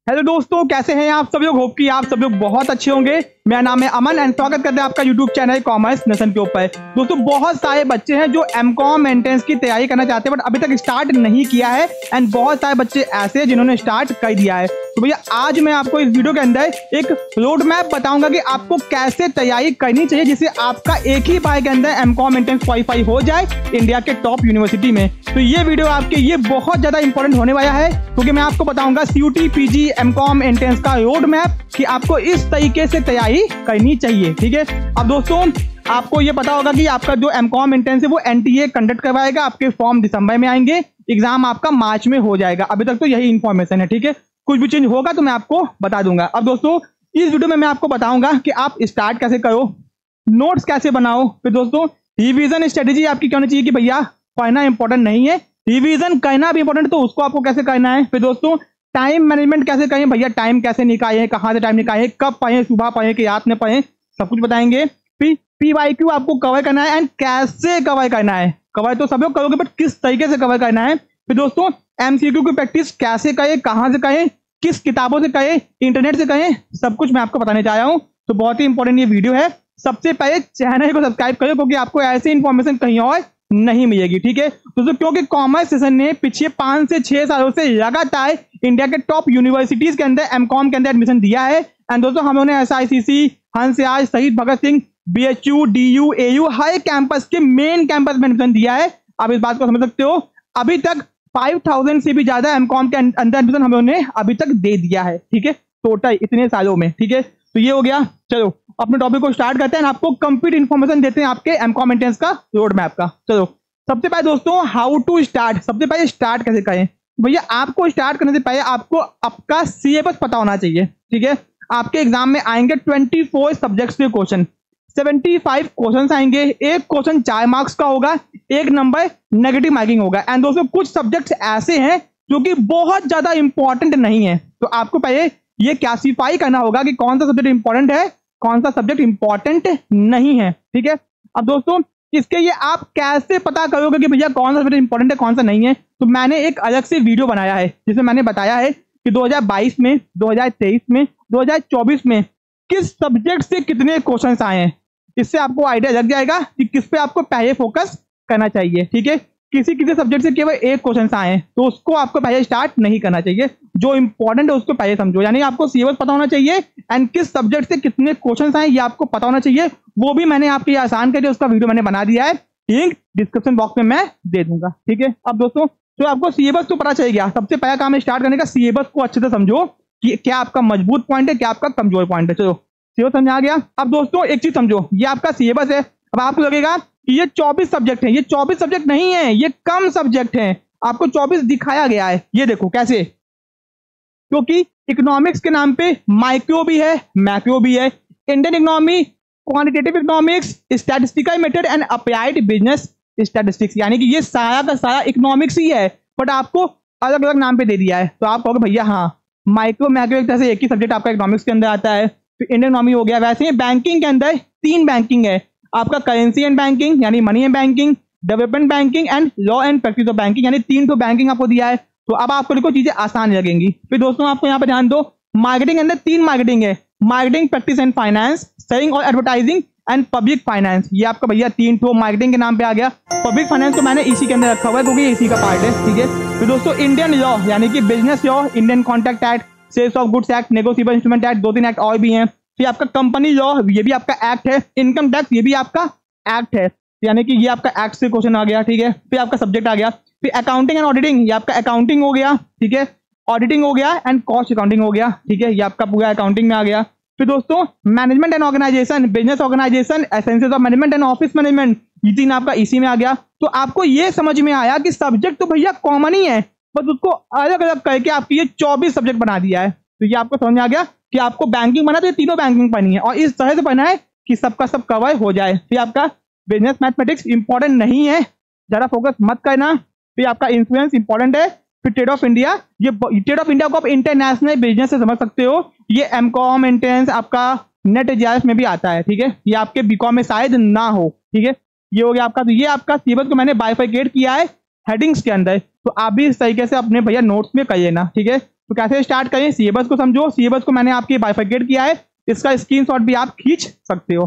Hello दोस्तों, कैसे हैं आप सब लोग। होप कि आप सब लोग बहुत अच्छे होंगे। मेरा नाम है अमन एंड स्वागत करते हैं आपका यूट्यूब चैनल कॉमर्स नेशन के ऊपर। दोस्तों, बहुत सारे बच्चे हैं जो एमकॉम एंट्रेंस की तैयारी करना चाहते हैं बट अभी तक स्टार्ट नहीं किया है एंड बहुत सारे बच्चे ऐसे हैं जिन्होंने स्टार्ट कर दिया है। तो भैया आज मैं आपको इस वीडियो के अंदर एक रोड मैप बताऊंगा कि आपको कैसे तैयारी करनी चाहिए जिससे आपका एक ही बार के अंदर एमकॉम एंट्रेंस क्वालिफाई हो जाए इंडिया के टॉप यूनिवर्सिटी में। तो ये वीडियो आपके लिए बहुत ज्यादा इंपॉर्टेंट होने वाला है क्योंकि मैं आपको बताऊंगा सीयूटी पीजी एमकॉम एंट्रेंस का रोड मैप कि आपको इस तरीके से तैयारी करनी चाहिए। ठीक है, अब दोस्तों आपको ये पता होगा कि आपका जो एमकॉम एंट्रेंस है वो एनटीए कंडक्ट करवाएगा। आपके फॉर्म दिसंबर में आएंगे, एग्जाम आपका मार्च में हो जाएगा। अभी तक तो यही इन्फॉर्मेशन है। ठीक है, कुछ भी चेंज होगा तो मैं आपको बता दूंगा। अब दोस्तों इस वीडियो में मैं आपको बताऊंगा कि आप स्टार्ट कैसे करो, नोट्स कैसे बनाओ। फिर दोस्तों रिवीजन स्ट्रेटेजी आपकी क्या होनी चाहिए कि भैया पढ़ना इंपॉर्टेंट नहीं है, रिवीजन करना भी इंपॉर्टेंट, तो उसको आपको कैसे करना है। फिर दोस्तों टाइम मैनेजमेंट कैसे करें, भैया टाइम कैसे निकालें, कहाँ से टाइम निकालें, कब पढ़ें, सुबह पढ़ें कि रात में पढ़ें, सब कुछ बताएंगे। फिर पीवाईक्यू आपको कवर करना है एंड कैसे कवर करना है। कवर तो सब लोग करोगे बट किस तरीके से कवर करना है। फिर दोस्तों एमसीक्यू की प्रैक्टिस कैसे करें, कहाँ से करें, किस किताबों से करें, इंटरनेट से करें, सब कुछ मैं आपको बताने जा रहा हूँ। तो बहुत ही इंपॉर्टेंट ये वीडियो है। सबसे पहले चैनल को सब्सक्राइब करो क्योंकि आपको ऐसी इंफॉर्मेशन कहीं और नहीं मिलेगी। ठीक है दोस्तों, क्योंकि कॉमर्स सेशन ने पिछले 5 से 6 सालों से लगातार इंडिया के टॉप यूनिवर्सिटीज के अंदर एमकॉम के अंदर एडमिशन दिया है। एंड दोस्तों हमने एसआईसीसी, हंसराज, शहीद Bhagat Singh, BHU, DU, AU हर कैंपस के मेन कैंपस में एडमिशन दिया है। आप इस बात को समझ सकते हो। अभी तक 5000 से भी ज्यादा एमकॉम के अंदर एडमिशन हमने अभी तक दे दिया है। ठीक है, टोटल इतने सालों में। ठीक है, तो ये हो गया। चलो अपने टॉपिक को स्टार्ट करते हैं। आपको कंप्लीट इन्फॉर्मेशन देते हैं आपके एमकॉम एंट्रेंस का रोड मैप का। चलो सबसे पहले दोस्तों हाउ टू स्टार्ट, सबसे पहले स्टार्ट कैसे करें। भैया आपको स्टार्ट करने से पहले आपको आपका सिलेबस पता होना चाहिए। ठीक है, आपके एग्जाम में आएंगे 24 सब्जेक्ट्स के क्वेश्चन, 75 क्वेश्चन आएंगे। एक क्वेश्चन 4 मार्क्स का होगा, एक नंबर नेगेटिव मार्किंग होगा। एंड दोस्तों कुछ सब्जेक्ट्स ऐसे हैं जो कि बहुत ज्यादा इंपॉर्टेंट नहीं है, तो आपको पहले ये क्लासिफाई करना होगा कि कौन सा सब्जेक्ट इंपॉर्टेंट है, कौन सा सब्जेक्ट इंपॉर्टेंट नहीं है। ठीक है, अब दोस्तों इसके लिए आप कैसे पता करोगे कि भैया कौन सा सब्जेक्ट इंपॉर्टेंट है, कौन सा नहीं है। तो मैंने एक अलग से वीडियो बनाया है जिसमें मैंने बताया है कि 2022 में, 2023 में, 2024 में किस सब्जेक्ट से कितने क्वेश्चंस आए हैं। इससे आपको आइडिया लग जाएगा कि किस पे आपको पहले फोकस करना चाहिए। ठीक है, किसी किसी सब्जेक्ट से केवल एक क्वेश्चन आए तो उसको आपको पहले स्टार्ट नहीं करना चाहिए। जो इंपॉर्टेंट है उसको पहले समझो, यानी आपको सिलेबस पता होना चाहिए एंड किस सब्जेक्ट से कितने क्वेश्चन आए ये आपको पता होना चाहिए। वो भी मैंने आपके लिए आसान करके उसका वीडियो मैंने बना दिया है, लिंक डिस्क्रिप्शन बॉक्स में मैं दे दूंगा। ठीक है, अब दोस्तों तो आपको सिलेबस तो पता चल गया। सबसे पहला काम है स्टार्ट करने का, सिलेबस को अच्छे से समझो कि क्या आपका मजबूत पॉइंट है, क्या आपका कमजोर पॉइंट है। चलो सिलेबस समझ आ गया। अब दोस्तों एक चीज समझो, ये आपका सिलेबस है। अब आपको लगेगा कि ये 24 सब्जेक्ट है, ये 24 सब्जेक्ट नहीं है, ये कम सब्जेक्ट है। आपको 24 दिखाया गया है, ये देखो कैसे, क्योंकि इकोनॉमिक्स के नाम पे माइक्रो भी है, मैक्रो भी है, Indian economy, quantitative economics, statistical method and applied business statistics, यानी कि ये सारा का सारा इकोनॉमिक्स ही है बट आपको अलग अलग नाम पे दे दिया है। तो आप कहोगे भैया हाँ माइक्रो मैक्रो एक तरह से एक ही सब्जेक्ट आपका इकोनॉमिक्स के अंदर आता है। तो इंडियन इकोनॉमी हो गया। वैसे ही बैंकिंग के अंदर 3 बैंकिंग है, आपका करेंसी एंड बैंकिंग यानी money and banking, development banking and law and practice of banking, यानी 3 तो बैंकिंग आपको दिया है। तो अब आपको देखो चीजें आसान लगेंगी। फिर दोस्तों आपको यहाँ पे ध्यान दो, मार्केटिंग के अंदर 3 मार्केटिंग है, marketing, practice and finance, selling और एडवर्टाइजिंग एंड पब्लिक फाइनेंस। ये आपका भैया 3 तो मार्केटिंग के नाम पे आ गया। पब्लिक फाइनेंस तो मैंने इसी के अंदर रखा हुआ है क्योंकि इसी का पार्ट है। ठीक है, फिर दोस्तों इंडियन लॉ यानी कि business law, Indian contract act, sales of goods act, negotiable instrument act, 2-3 act और भी हैं। फिर आपका कंपनी लॉ, ये भी आपका एक्ट है, इनकम टैक्स ये भी आपका एक्ट है, यानी कि ये आपका एक्ट से क्वेश्चन आ गया। ठीक है, फिर आपका सब्जेक्ट आ गया। फिर अकाउंटिंग एंड ऑडिटिंग, ये आपका अकाउंटिंग हो गया। ठीक है, ऑडिटिंग हो गया एंड कॉस्ट अकाउंटिंग हो गया। ठीक है, ये आपका पूरा अकाउंटिंग में आ गया। फिर दोस्तों management and organisation, business organisation, essentials of management and office management, ये 3 आपका इसी में आ गया। तो आपको ये समझ में आया कि सब्जेक्ट तो भैया कॉमन ही है बस उसको अलग अलग करके आपकी ये 24 सब्जेक्ट बना दिया है। तो ये आपको समझ में आ गया कि आपको बैंकिंग बना तो ये तीनों बैंकिंग पढ़नी है और इस तरह से पढ़ना है कि सबका सब कवर हो जाए। फिर आपका बिजनेस मैथमेटिक्स इंपॉर्टेंट नहीं है, ज्यादा फोकस मत करना। फिर आपका इंफ्लुएंस इंपॉर्टेंट है। फिर ट्रेड ऑफ इंडिया, ये ट्रेड ऑफ इंडिया को आप इंटरनेशनल बिजनेस से समझ सकते हो। ये एमकॉम एंट्रेंस आपका नेट एजेएस में भी आता है। ठीक है, ये आपके बीकॉम में शायद ना हो। ठीक है, ये हो गया आपका। तो ये आपका सिलेबस को मैंने बाइफरकेट किया है हेडिंग्स के अंदर, तो आप भी इस तरीके से अपने भैया नोट्स में कर लेना। ठीक है, तो कैसे स्टार्ट करें, सिलेबस को समझो। सिलेबस को मैंने आपके बाइफरकेट किया है, इसका स्क्रीनशॉट भी आप खींच सकते हो।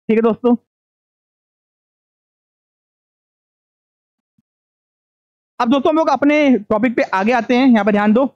ठीक है दोस्तों, अब दोस्तों हम लोग अपने टॉपिक पे आगे आते हैं। यहाँ पर ध्यान दो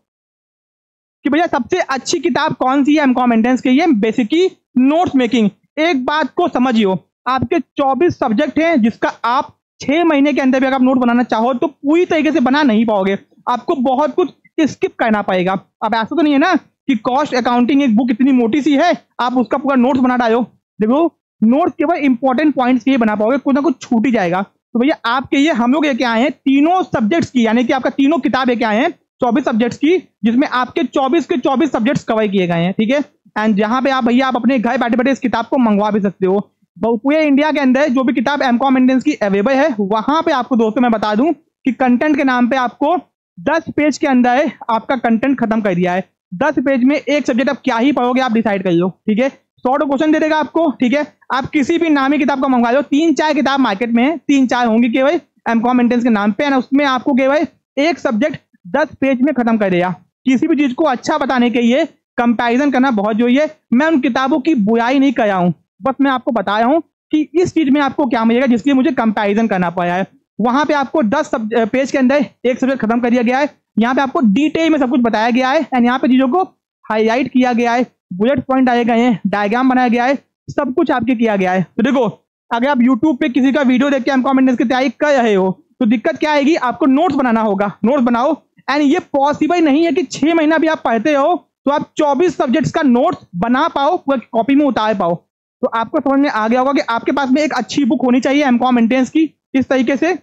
कि भैया सबसे अच्छी किताब कौन सी है एमकॉम एंट्रेंस के लिए। Basically notes making. एक बात को समझियो, आपके 24 सब्जेक्ट हैं, जिसका आप 6 महीने के अंदर भी अगर आप नोट बनाना चाहो तो पूरी तरीके से बना नहीं पाओगे, आपको बहुत कुछ स्किप करना पड़ेगा। अब ऐसा तो नहीं है ना कि कॉस्ट अकाउंटिंग एक बुक इतनी मोटी सी है आप उसका पूरा नोट्स बना डालो। देखो नोट्स केवल इंपॉर्टेंट पॉइंट्स के लिए बना पाओगे, कुछ ना कुछ छूट ही जाएगा। तो भैया आपके लिए हम लोग लेके आए हैं तीनों सब्जेक्ट्स की, यानी कि आपका तीनों किताब लेके आए हैं 24 सब्जेक्ट्स की, जिसमें आपके 24 के 24 सब्जेक्ट्स कवर किए गए हैं। ठीक है, एंड जहां पे आप भैया आप अपने घर बैठे बैठे इस किताब को मंगवा भी सकते हो। पूरे इंडिया के अंदर जो भी किताब एमकॉम एंट्रेंस की अवेलेबल है, वहां पे आपको दोस्तों मैं बता दूं कि कंटेंट के नाम पे आपको 10 पेज के अंदर आपका कंटेंट खत्म कर दिया है। 10 पेज में एक सब्जेक्ट आप क्या ही पढ़ोगे आप डिसाइड कर लो। ठीक है, 100 क्वेश्चन दे देगा आपको। ठीक है, आप किसी भी नामी किताब का मंगवा लो, 3-4 किताब मार्केट में है, 3-4 होंगी केवल एमकॉम एंट्रेंस के नाम पे, और उसमें आपको केवल एक सब्जेक्ट 10 पेज में खत्म कर देगा। किसी भी चीज को अच्छा बताने के लिए कंपैरिजन करना बहुत जरूरी है। मैं उन किताबों की बुराई नहीं कर रहा हूं, बस मैं आपको बता रहा हूं कि इस चीज में आपको क्या मिलेगा जिसके लिए मुझे कंपैरिजन करना पड़ा है। वहां पे आपको 10 पेज के अंदर एक सब्जेक्ट खत्म कर दिया गया है, यहाँ पे आपको डिटेल में सब कुछ बताया गया है, एंड यहाँ पे चीजों को हाईलाइट किया गया है, बुलेट पॉइंट डाले गए हैं, डायग्राम बनाया गया है, सब कुछ आपके किया गया है। तो देखो अगर आप यूट्यूब पे किसी का वीडियो देख के एमकॉम एंट्रेंस की तैयारी कर रहे हो तो दिक्कत क्या आएगी, आपको नोट्स बनाना होगा। नोट्स बनाओ, एंड ये पॉसिबल नहीं है कि 6 महीना भी आप पढ़ते हो तो आप 24 सब्जेक्ट्स का नोट्स बना पाओ, पूरा कॉपी में उतार पाओ। तो आपको समझ में आ गया होगा कि आपके पास में एक अच्छी बुक होनी चाहिए एमकॉम एंट्रेंस की, इस तरीके से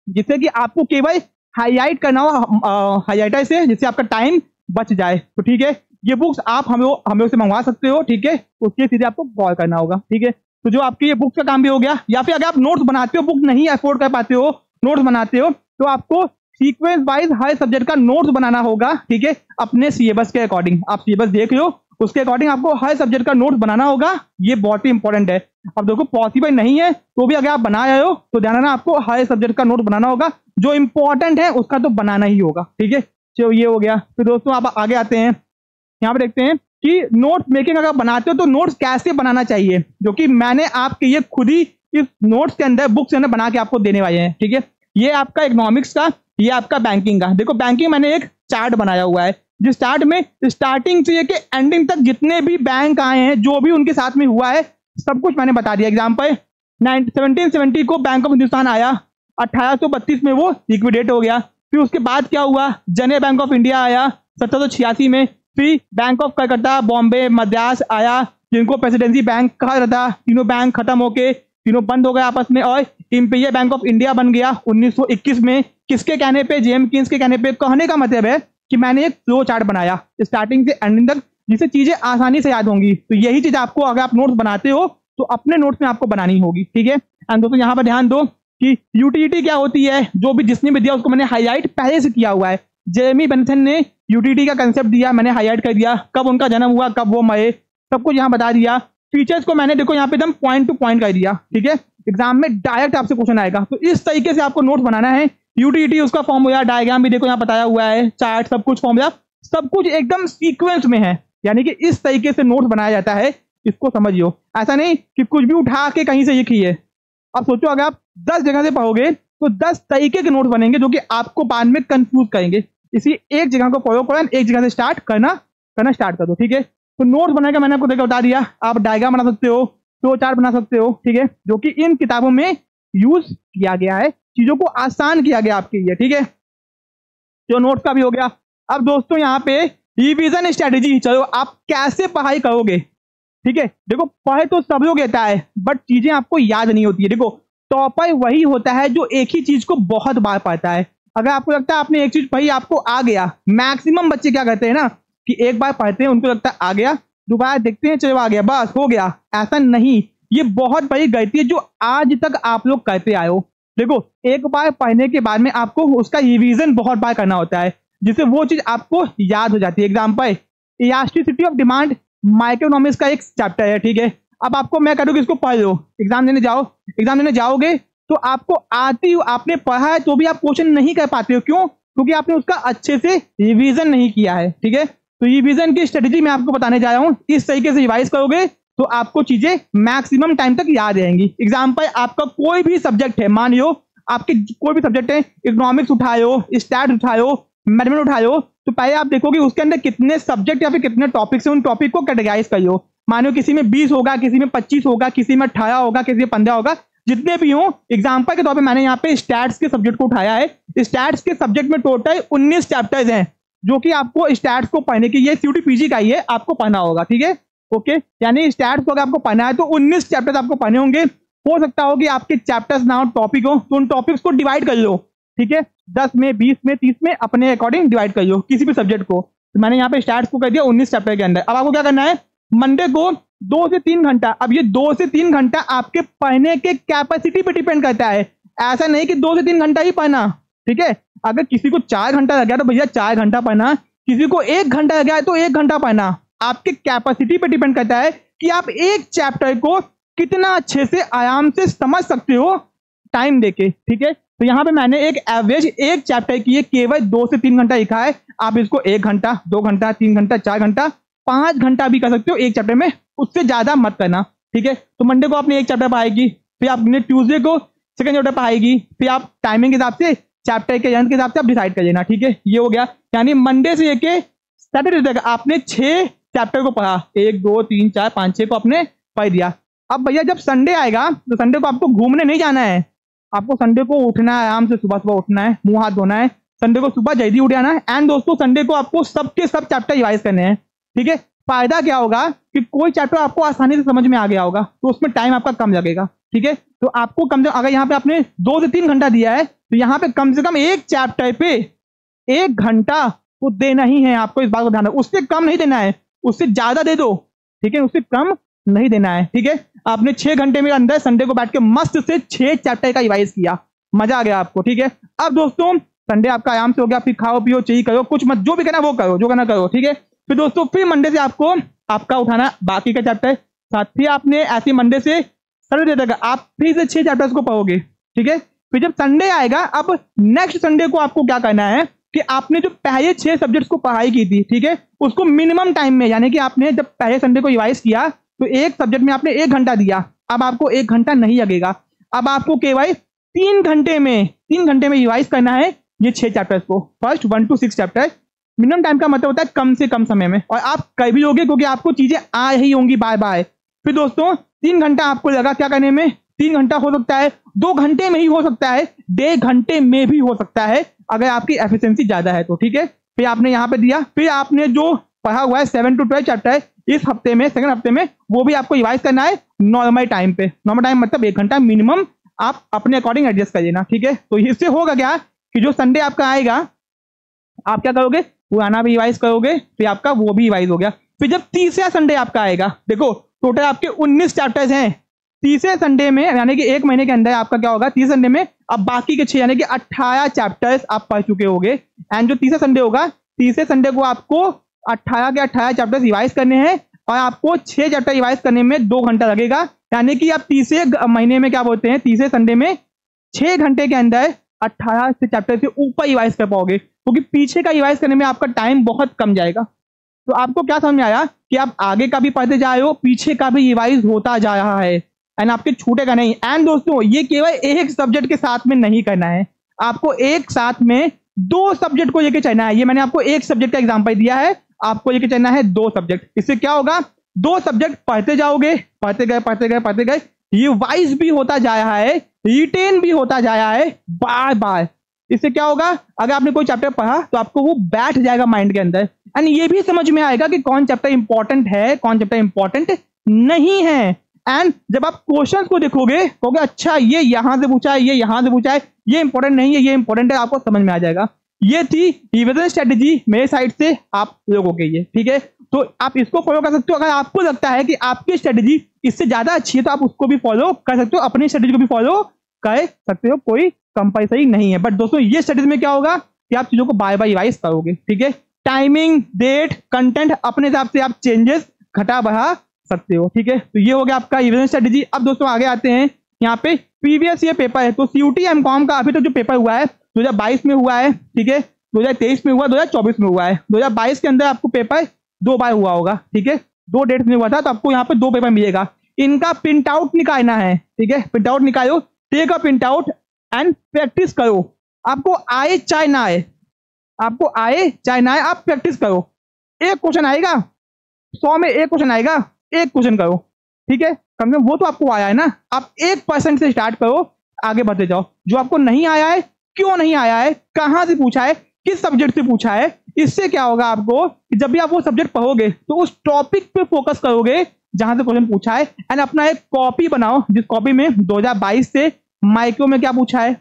जिससे कि आपको केवल हाईलाइट करना हो हाईलाइटर से, जिससे आपका टाइम बच जाए। तो ठीक है, ये बुक्स आप हम लोग से मंगवा सकते हो। ठीक है, उसके सीधे आपको कॉल करना होगा। ठीक है, तो जो आपके ये बुक्स का काम भी हो गया, या फिर अगर आप नोट्स बनाते हो, बुक नहीं अफोर्ड कर पाते हो, नोट्स बनाते हो, तो आपको सीक्वेंस वाइज हर सब्जेक्ट का नोट्स बनाना होगा। ठीक है, अपने सिलेबस के अकॉर्डिंग आप सिलेबस देख लो, उसके अकॉर्डिंग आपको हर सब्जेक्ट का नोट्स बनाना होगा। ये बहुत ही इंपॉर्टेंट है। अब देखो पॉसिबल नहीं है तो भी अगर आप बना रहे हो तो ध्यान रखना आपको हर सब्जेक्ट का नोट बनाना होगा, जो इंपॉर्टेंट है उसका तो बनाना ही होगा। ठीक है, चलो ये हो गया। फिर दोस्तों आप आगे आते हैं, यहाँ पे देखते हैं कि नोट मेकिंग अगर बनाते हो तो नोट्स कैसे बनाना चाहिए, जो कि मैंने आपके ये खुद ही इस नोट्स के अंदर बुक्स के अंदर बना के आपको देने वाले हैं। ठीक है, ये आपका इकोनॉमिक्स का, ये आपका बैंकिंग का। देखो बैंकिंग मैंने एक चार्ट बनाया हुआ है, जिस चार्ट में स्टार्टिंग से लेके एंडिंग तक जितने भी बैंक आए हैं, जो भी उनके साथ में हुआ है, सब कुछ मैंने बता दिया। एग्जाम्पल 1770 को बैंक ऑफ हिंदुस्तान आया, 1832 में वो लिक्विडेट हो गया। फिर उसके बाद क्या हुआ, जनरल बैंक ऑफ इंडिया आया 1786 में। फिर बैंक ऑफ कलकत्ता, बॉम्बे, मद्रास आया, जिनको प्रेसिडेंसी बैंक कहा जाता था। तीनों बैंक खत्म होके तीनों बंद हो गए आपस में, और इंपीरियल बैंक ऑफ इंडिया बन गया 1921 में। किसके कहने पे, जेम कीन्स के कहने पे। कहने का मतलब है कि मैंने एक फ्लो चार्ट बनाया स्टार्टिंग से एंडिंग तक, जिससे चीजें आसानी से याद होंगी। तो यही चीज आपको अगर आप नोट्स बनाते हो तो अपने नोट्स में आपको बनानी होगी। ठीक है, एंड दोस्तों यहाँ पर ध्यान दो कि यूटिलिटी क्या होती है, जो भी जिसने भी दिया उसको मैंने हाईलाइट पहले से किया हुआ है। जेरेमी बेंथन ने यूटिलिटी का कंसेप्ट दिया, मैंने हाईलाइट कर दिया, कब उनका जन्म हुआ, कब वो मरे, सब कुछ यहाँ बता दिया। फीचर्स को मैंने देखो यहाँ पे एकदम पॉइंट टू पॉइंट कर दिया। ठीक है, एग्जाम में डायरेक्ट आपसे क्वेश्चन आएगा, तो इस तरीके से आपको नोट्स बनाना है। यूटिलिटी उसका फॉर्मूला, डायग्राम भी देखो यहाँ बताया हुआ है, चार्ट, सब कुछ फॉर्मूला, सब कुछ एकदम सीक्वेंस में है। यानी कि इस तरीके से नोट्स बनाया जाता है, इसको समझियो। ऐसा नहीं कि कुछ भी उठा के कहीं से लिखिए। अब सोचो अगर आप 10 जगह से पढ़ोगे तो 10 तरीके के नोट्स बनेंगे, जो कि आपको बाद में कंफ्यूज करेंगे। इसी एक जगह को पढ़ो, एक जगह से स्टार्ट करना स्टार्ट कर दो। ठीक है, तो नोट्स बनाकर मैंने आपको देखकर बता दिया। आप डायग्राम बना सकते हो, फ्लो चार्ट बना सकते हो। ठीक है, जो कि इन किताबों में यूज किया गया है, चीजों को आसान किया गया आपके लिए। ठीक है, जो नोट्स का भी हो गया। अब दोस्तों यहाँ पे रिवीजन स्ट्रेटेजी, चलो आप कैसे पढ़ाई करोगे। ठीक है, देखो पढ़े तो सब लोग लेता है, बट चीजें आपको याद नहीं होती है। देखो टॉपर वही होता है जो एक ही चीज को बहुत बार पढ़ता है। अगर आपको लगता है आपने एक चीज पढ़ी, आपको आ गया, मैक्सिमम बच्चे क्या करते हैं ना कि एक बार पढ़ते हैं, उनको लगता है आ गया, दोबारा देखते हैं चलो आ गया, बस हो गया। ऐसा नहीं, ये बहुत बड़ी गलती है जो आज तक आप लोग करते आए हो। देखो एक बार पढ़ने के बाद में आपको उसका रिवीजन बहुत बार करना होता है, जिससे वो चीज आपको याद हो जाती है। Example elasticity of demand microeconomics का एक चैप्टर है। ठीक है, अब आपको मैं कह दूं कि इसको पढ़ लो, एग्जाम देने जाओ, एग्जाम देने जाओगे तो आपको आती, आपने पढ़ा है तो भी आप क्वेश्चन नहीं कर पाते हो। क्यों? क्योंकि आपने उसका अच्छे से रिवीजन नहीं किया है। ठीक है, तो रिवीजन की स्ट्रेटेजी मैं आपको बताने जा रहा हूँ। इस तरीके से रिवाइज करोगे तो आपको चीजें मैक्सिमम टाइम तक याद रहेंगी। एग्जाम्पल, आपका कोई भी सब्जेक्ट है, मान लो आपके कोई भी सब्जेक्ट है, इकोनॉमिक्स उठाओ, स्टैट्स उठाओ, मैथमेटिक्स उठाओ, तो पहले आप देखोगे उसके अंदर कितने सब्जेक्ट या फिर कितने टॉपिक्स हैं, उन टॉपिक को कैटेगराइज करियो। मानो किसी में 20 होगा, किसी में 25 होगा, किसी में 18 होगा, किसी में 15 होगा, जितने भी हो। एग्जाम्पल के तौर पे मैंने यहाँ पे स्टैट्स के सब्जेक्ट को उठाया है। स्टैट्स के सब्जेक्ट में टोटल 19 चैप्टर्स हैं, जो कि आपको स्टैट्स को पढ़ने की, ये CUET PG का ही है, आपको पढ़ना होगा। ठीक है, ओके, यानी स्टैट्स को अगर आपको पढ़ना है तो 19 चैप्टर्स आपको पढ़ने होंगे। हो सकता हो कि आपके चैप्टर्स ना हो, टॉपिक हो, तो उन टॉपिक्स को डिवाइड कर लो। ठीक है, 10 में, 20 में, 30 में, अपने अकॉर्डिंग डिवाइड कर लो किसी भी सब्जेक्ट को। तो मैंने यहाँ पे स्टैट्स को कर दिया 19 चैप्टर के अंदर। अब आपको क्या करना है, मंडे को 2 से 3 घंटा, अब ये 2 से 3 घंटा आपके पढ़ने के कैपेसिटी पे डिपेंड करता है। ऐसा नहीं कि 2 से 3 घंटा ही पढ़ना। ठीक है, अगर किसी को 4 घंटा लग गया तो भैया 4 घंटा पढ़ना, किसी को 1 घंटा लग गया तो 1 घंटा पढ़ना। आपके कैपेसिटी पे डिपेंड करता है कि आप एक चैप्टर को कितना अच्छे से आराम से समझ सकते हो टाइम देके। ठीक है, तो यहाँ पे मैंने एक एवरेज एक चैप्टर की केवल 2 से 3 घंटा लिखा है। आप इसको 1 घंटा, 2 घंटा, 3 घंटा, 4 घंटा, 5 घंटा भी कर सकते हो एक चैप्टर में, उससे ज्यादा मत करना। ठीक है, तो मंडे को आपने एक चैप्टर पढ़ाएगी, फिर आपने ट्यूसडे को सेकंड चैप्टर पढ़ाएगी, फिर आप टाइमिंग के हिसाब से चैप्टर के लेंथ के हिसाब से आप डिसाइड कर लेना। ठीक है, ये हो गया, यानी मंडे से लेके सैटरडे तक आपने 6 चैप्टर को पढ़ा, 1 2 3 4 5 6 को आपने पढ़ दिया। अब भैया जब संडे आएगा तो संडे को आपको घूमने नहीं जाना है, आपको संडे को उठना है, आराम से सुबह सुबह उठना है, मुंह हाथ धोना है, संडे को सुबह जल्दी उठ जाना है। एंड दोस्तों, संडे को आपको सबके सब चैप्टर रिवाइज करने हैं। ठीक है, फायदा क्या होगा कि कोई चैप्टर आपको आसानी से समझ में आ गया होगा, तो उसमें टाइम आपका कम लगेगा। ठीक है, तो आपको कम से कम, अगर यहाँ पे आपने 2 से 3 घंटा दिया है तो यहाँ पे कम से कम एक चैप्टर पे 1 घंटा तो देना ही है आपको, इस बात को ध्यान रखो। उससे कम नहीं देना है, उससे ज्यादा दे दो। ठीक है, उससे कम नहीं देना है। ठीक है, आपने 6 घंटे में अंदर संडे को बैठ के मस्त से 6 चैप्टर का रिवाइज किया, मजा आ गया आपको। ठीक है, अब दोस्तों संडे आपका आराम से हो गया, फिर खाओ पियो, चाहिए करो, कुछ मत, जो भी करना वो करो, जो करना करो। ठीक है, फिर दोस्तों फिर मंडे से आपको आपका उठाना बाकी का चैप्टर, साथ ही आपने ऐसे मंडे से सैटरडे तक आप फिर से 6 चैप्टर्स को पढ़ोगे। ठीक है, फिर जब संडे आएगा, अब नेक्स्ट संडे को आपको क्या करना है कि आपने जो पहले 6 सब्जेक्ट्स को पढ़ाई की थी, ठीक है, उसको मिनिमम टाइम में, यानी कि आपने जब पहले संडे को रिवाइज किया तो एक सब्जेक्ट में आपने 1 घंटा दिया, अब आपको 1 घंटा नहीं लगेगा, अब आपको केवल 3 घंटे में रिवाइज करना है ये 6 चैप्टर्स को, first 1 to 6 chapter. Minimum time का मतलब होता है कम से कम समय में, और आप कर भी लोगे क्योंकि आपको चीजें आ ही होंगी बाय बाय। फिर दोस्तों 3 घंटा आपको लगा क्या करने में, 3 घंटा हो सकता है 2 घंटे में ही हो सकता है, 1.5 घंटे में भी हो सकता है, अगर आपकी एफिशिएंसी ज्यादा है तो। ठीक है, फिर आपने यहाँ पे दिया, फिर आपने जो पढ़ा हुआ है 7 to 12 चैप्टर इस हफ्ते में, सेकंड हफ्ते में, वो भी आपको रिवाइज करना है नॉर्मल टाइम पे। नॉर्मल टाइम मतलब 1 घंटा मिनिमम, आप अपने अकॉर्डिंग एडजस्ट कर लेना। ठीक है, तो इससे होगा क्या कि जो संडे आपका आएगा, आप क्या करोगे, पुराना भी रिवाइज करोगे, फिर आपका वो भी रिवाइज हो गया। फिर जब तीसरा संडे आपका आएगा, देखो टोटल आपके 19 चैप्टर्स हैं, तीसरे संडे में, यानी कि 1 महीने के अंदर आपका क्या होगा, तीसरे संडे में अब बाकी के 6 यानी कि 18 चैप्टर्स आप पढ़ चुके होगे। एंड जो तीसरा संडे होगा, तीसरे संडे को आपको 18 के 18 चैप्टर्स रिवाइज करने हैं, और आपको 6 चैप्टर रिवाइज करने में 2 घंटा लगेगा। यानी कि आप तीसरे महीने में क्या बोलते हैं, तीसरे संडे में 6 घंटे के अंदर 18 से चैप्टर से ऊपर रिवाइज कर पाओगे, क्योंकि पीछे का रिवाइज करने में आपका टाइम बहुत कम जाएगा। तो आपको क्या समझ में आया कि आप आगे का भी पढ़ते जा रहे हो, पीछे का भी रिवाइज होता जा रहा है, एंड आपके छूटेगा नहीं। एंड दोस्तों ये केवल एक सब्जेक्ट के साथ में नहीं करना है, आपको एक साथ में 2 सब्जेक्ट को लेके चलना है। ये मैंने आपको एक सब्जेक्ट का एग्जांपल दिया है, आपको लेके चलना है 2 सब्जेक्ट। इससे क्या होगा, 2 सब्जेक्ट पढ़ते जाओगे, पढ़ते गए, रिवाइज भी होता जा रहा है, रिटेन भी होता जा रहा है बार बार। इससे क्या होगा, अगर आपने कोई चैप्टर पढ़ा तो आपको वो बैठ जाएगा माइंड के अंदर, एंड ये भी समझ में आएगा कि कौन चैप्टर इंपॉर्टेंट है, कौन चैप्टर इंपॉर्टेंट नहीं है। एंड जब आप क्वेश्चन को देखोगे, कहोगे अच्छा ये यहां से पूछा है, ये यहां से पूछा है, ये इंपॉर्टेंट नहीं है, ये इंपॉर्टेंट है, आपको समझ में आ जाएगा। ये थी रिवीजन स्ट्रेटेजी मेरे साइड से आप लोगों के लिए। ठीक है, तो आप इसको फॉलो कर सकते हो। अगर आपको लगता है कि आपकी स्ट्रेटेजी इससे ज्यादा अच्छी है तो आप उसको भी फॉलो कर सकते हो, अपनी स्ट्रेटेजी को भी फॉलो कर सकते हो, कोई कंपल्सरी नहीं है। बट दोस्तों ये स्ट्रेटेजी में क्या होगा कि आप चीजों को बाय बाय रिवाइज करोगे। ठीक है, टाइमिंग, डेट, कंटेंट अपने हिसाब से आप चेंजेस घटा बढ़ा सकते हो। ठीक है, तो ये हो गया आपका रिवीजन स्ट्रेटेजी। अब दोस्तों आगे आते हैं, यहाँ पे प्रीवियस ईयर पेपर है, तो CUET MCOM का अभी तक जो पेपर हुआ है 2022 में हुआ है। ठीक है, 2023 में हुआ, 2024 में हुआ है। 2022 के अंदर आपको पेपर 2 बार हुआ होगा, ठीक है, 2 डेट्स में हुआ था, तो आपको यहाँ पे 2 पेपर मिलेगा। इनका प्रिंट आउट निकालना है, ठीक है, प्रिंट आउट निकालो, take a print out and practise करो। आपको आए चाहे ना आए, आपको आए चाहे ना आए, आप प्रैक्टिस करो। एक क्वेश्चन आएगा, 100 में एक क्वेश्चन आएगा, एक क्वेश्चन करो, ठीक है, कम से कम वो तो आपको आया है ना। आप 1% से स्टार्ट करो, आगे बढ़ते जाओ। जो आपको नहीं आया है, क्यों नहीं आया है, कहाँ से पूछा है, किस सब्जेक्ट से पूछा है, इससे क्या होगा आपको कि जब भी आप वो सब्जेक्ट पढ़ोगे तो उस टॉपिक पे फोकस करोगे जहां से क्वेश्चन पूछा है। एंड अपना एक कॉपी बनाओ, जिस कॉपी में 2022 से माइक्रो में क्या पूछा है,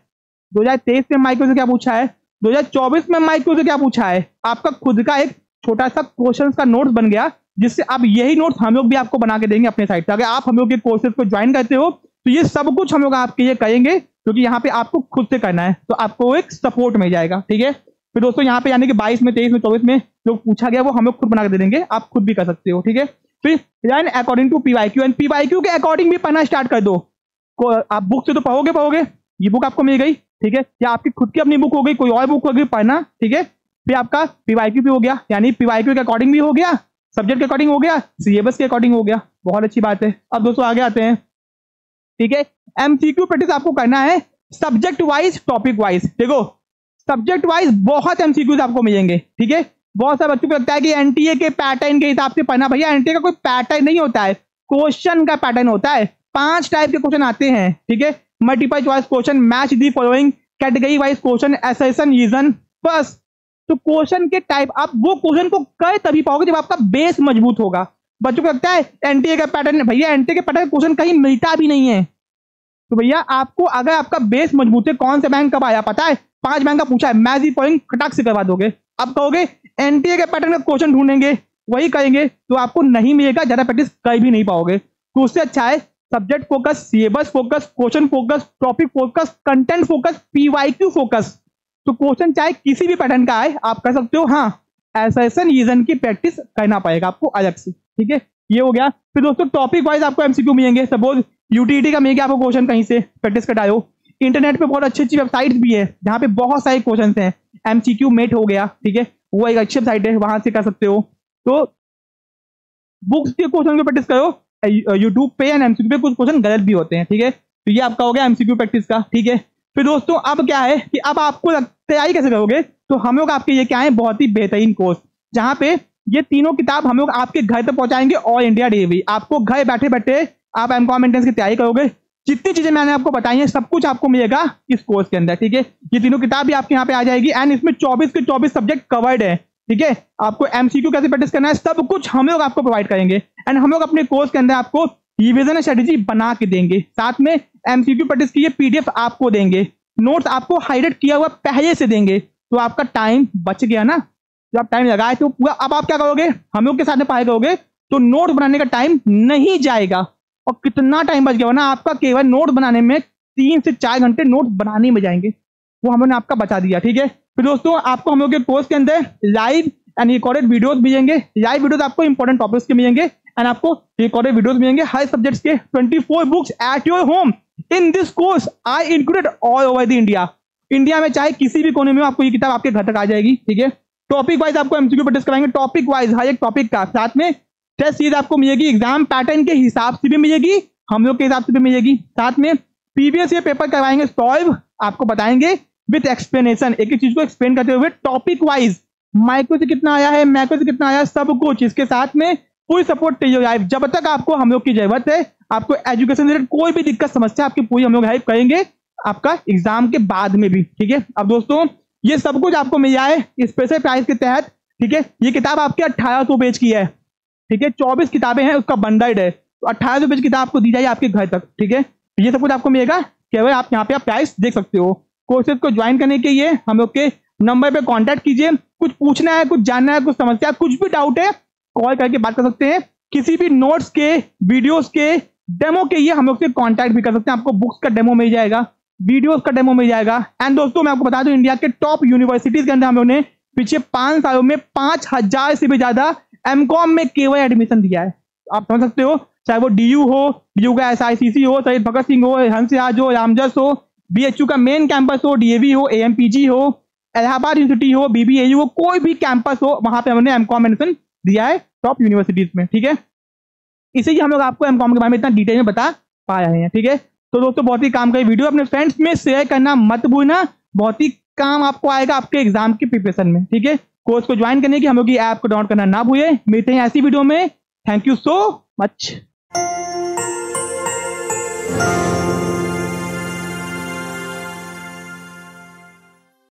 2023 में माइक्रो से क्या पूछा है, 2024 में माइक्रो से क्या पूछा है। आपका खुद का एक छोटा सा क्वेश्चन का नोट्स बन गया, जिससे आप यही नोट्स हम लोग भी आपको बना के देंगे अपने साइट पे। अगर आप हम लोग के कोर्सेज को ज्वाइन करते हो तो ये सब कुछ हम लोग आपके लिए करेंगे, क्योंकि यहाँ पे आपको खुद से करना है, तो आपको एक सपोर्ट मिल जाएगा, ठीक है। फिर दोस्तों यहाँ पे यानी कि 22 में, 23 में, 24 में जो पूछा गया वो हम लोग खुद बना के दे देंगे, आप खुद भी कर सकते हो, ठीक है। फिर according to PYQ, and PYQ के अकॉर्डिंग भी पढ़ना स्टार्ट कर दो। आप बुक से तो पढ़ोगे, ये बुक आपको मिल गई, ठीक है, या आपकी खुद की अपनी बुक हो गई, कोई और बुक होगी पढ़ना, ठीक है। फिर आपका पीवाईक्यू भी हो गया, यानी पीवाईक्यू के अकॉर्डिंग भी हो गया, सब्जेक्ट के अकॉर्डिंग हो गया, सिलेबस के अकॉर्डिंग हो गया, बहुत अच्छी बात है। अब दोस्तों आगे आते हैं, ठीक है। एमसीक्यू प्रैक्टिस आपको करना है सब्जेक्ट वाइज, टॉपिक वाइज। देखो सब्जेक्ट वाइज बहुत एमसीक्यूज आपको मिलेंगे, ठीक है। बहुत सारे बच्चों को लगता है कि एनटीए के पैटर्न के हिसाब से पढ़ना, भैया एनटीए का कोई पैटर्न नहीं होता है, क्वेश्चन का पैटर्न होता है। 5 टाइप के क्वेश्चन आते हैं, ठीक है, multiple choice question, match the following, category wise question, assertion, reason, बस। तो क्वेश्चन के टाइप आप वो क्वेश्चन को कर तभी पाओगे जब आपका बेस मजबूत होगा। बच्चों को लगता है एनटीए का पैटर्न, भैया एनटीए के पैटर्न क्वेश्चन कहीं मिलता भी नहीं है। तो भैया आपको अगर आपका बेस मजबूत है, कौन सा बैंक कब आया पता है, 5 बैंक का पूछा है, मैच दी फॉलोइंग खटाक से करवा दोगे। अब कहोगे एनटीए के पैटर्न का क्वेश्चन ढूंढेंगे, वही करेंगे, तो आपको नहीं मिलेगा, ज्यादा प्रैक्टिस कर भी नहीं पाओगे। तो उससे अच्छा है subject focus, syllabus focus, question focus, topic focus, content focus, PYQ focus. तो क्वेश्चन चाहे किसी भी पैटर्न का आए आप कर सकते हो। हाँ, असर्शन रीजन की प्रैक्टिस करना पड़ेगा आपको अलग से, ठीक है, ये हो गया। फिर दोस्तों टॉपिक वाइज आपको एमसीक्यू मिलेंगे, सपोज यूटीटी का मिल गया आपको क्वेश्चन, कहीं से प्रैक्टिस कराओ। इंटरनेट पे बहुत अच्छी अच्छी वेबसाइट्स भी है जहाँ पे बहुत सारे क्वेश्चन हैं, एमसीक्यू मेट हो गया, ठीक है, वो एक अच्छी वेबसाइट है, वहां से कर सकते हो। तो बुक्स के क्वेश्चन को प्रैक्टिस करो यूट्यूब पे, एंड एमसीक्यू पे कुछ क्वेश्चन गलत भी होते हैं, ठीक है। तो ये आपका हो गया एमसीक्यू प्रैक्टिस का, ठीक है। फिर दोस्तों अब क्या है कि अब आपको तैयारी कैसे करोगे, तो हम लोग आपके ये क्या है बहुत ही बेहतरीन कोर्स, जहाँ पे ये तीनों किताब हम लोग आपके घर तक पहुंचाएंगे, ऑल इंडिया डिलीवरी। आपको घर बैठे बैठे आप एमकॉम एंट्रेंस की तैयारी करोगे, जितनी चीजें मैंने आपको बताई हैं सब कुछ आपको मिलेगा इस कोर्स के अंदर, ठीक है। ये तीनों किताब भी आपके यहाँ पे आ जाएगी, एंड इसमें 24 के 24 सब्जेक्ट कवर्ड है, ठीक है। आपको एमसीक्यू कैसे प्रैक्टिस करना है सब कुछ हम लोग आपको प्रोवाइड करेंगे, एंड हम लोग अपने कोर्स के अंदर आपको रिविजन स्ट्रेटेजी बना के देंगे, साथ में एमसीक्यू प्रैक्टिस की ये पीडीएफ आपको देंगे, नोट्स आपको हाईलाइट किया हुआ पहले से देंगे। तो आपका टाइम बच गया ना, जब आप टाइम लगाए तो पूरा। अब आप क्या करोगे, हम लोग के साथ में पढ़ाई करोगे तो नोट बनाने का टाइम नहीं जाएगा, और कितना टाइम बच गया ना आपका, केवल नोट बनाने में 3 से 4 घंटे नोट बनाने में जाएंगे, वो हमने आपका बचा दिया, ठीक है। फिर दोस्तों आपको हम लोग के कोर्स के अंदर लाइव एंड रिकॉर्डेड वीडियोस मिलेंगे। लाइव वीडियोस आपको इंपॉर्टेंट टॉपिक्स के मिलेंगे, एंड आपको रिकॉर्डेड वीडियोस मिलेंगे हर सब्जेक्ट्स के, 24 books at your home. In this course I included all over the India. India में चाहे किसी भी कोने में आपको ये किताब आपके घर तक आ जाएगी, ठीक है। टॉपिक वाइज आपको एमसीक्यू प्रैक्टिस कराएंगे, टॉपिक वाइज हर एक टॉपिक का, साथ में टेस्ट सीरीज आपको मिलेगी, एग्जाम पैटर्न के हिसाब से भी मिलेगी, हम लोग के हिसाब से भी मिलेगी, साथ में प्रीवियस ईयर पेपर करवाएंगे सॉल्व, आपको बताएंगे विद एक्सप्लेनेशन, एक एक चीज को एक्सप्लेन करते हुए, टॉपिक वाइज माइक्रो से कितना आया है, मैक्रो से कितना आया है, सब कुछ इसके साथ में पूरी सपोर्ट चाहिए। जब तक आपको हम लोग की जरूरत है, आपको एजुकेशन रिलेटेड कोई भी दिक्कत समस्या आपकी पूरी हम लोग हेल्प करेंगे, आपका एग्जाम के बाद में भी, ठीक है। अब दोस्तों ये सब कुछ आपको मिल जाए स्पेशल प्राइस के तहत, ठीक है। ये किताब आपके 1800 पेज की है, ठीक है, 24 किताबें हैं, उसका बंडल्ड है, तो 1800 पेज किताब आपको दी जाए आपके घर तक, ठीक है। ये सब कुछ आपको मिलेगा, केवल आप यहाँ पे आप प्राइस देख सकते हो। कोर्सेज को ज्वाइन करने के लिए हम लोग के नंबर पे कांटेक्ट कीजिए, कुछ पूछना है, कुछ जानना है, कुछ समस्या, कुछ भी डाउट है, कॉल करके बात कर सकते हैं। किसी भी नोट्स के, वीडियोस के, डेमो के लिए हम लोग से कांटेक्ट भी कर सकते हैं, आपको बुक्स का डेमो मिल जाएगा, वीडियोस का डेमो मिल जाएगा। एंड दोस्तों मैं आपको बता दूं, इंडिया के टॉप यूनिवर्सिटीज के अंदर हम लोग ने पिछले 5 सालों में 5000 से भी ज्यादा एमकॉम में केवल एडमिशन दिया है। आप समझ सकते हो, चाहे वो डीयू हो, डीयू का एसआईसीसी हो, शहीद भगत सिंह हो, हंसराज हो, रामजस हो, बीएचयू का मेन कैंपस हो, डीएवी हो, एएमपीजी हो, इलाहाबाद यूनिवर्सिटी हो, BBAU हो, कोई भी कैंपस हो, वहां पे हमने एमकॉम एडमिशन दिया है टॉप यूनिवर्सिटीज में। ठीक है, इसे हम लोग आपको एमकॉम के बारे में इतना डिटेल में बता पा रहे हैं। ठीक है, तो दोस्तों बहुत ही काम का वीडियो अपने फ्रेंड्स में शेयर करना मत भूलना, बहुत ही काम आपको आएगा आपके एग्जाम की प्रिपरेशन में। ठीक है, कोर्स को ज्वाइन करने की हम लोग की ऐप को डाउनलोड करना ना भूलें। मिलते हैं ऐसी वीडियो में। Thank you so much.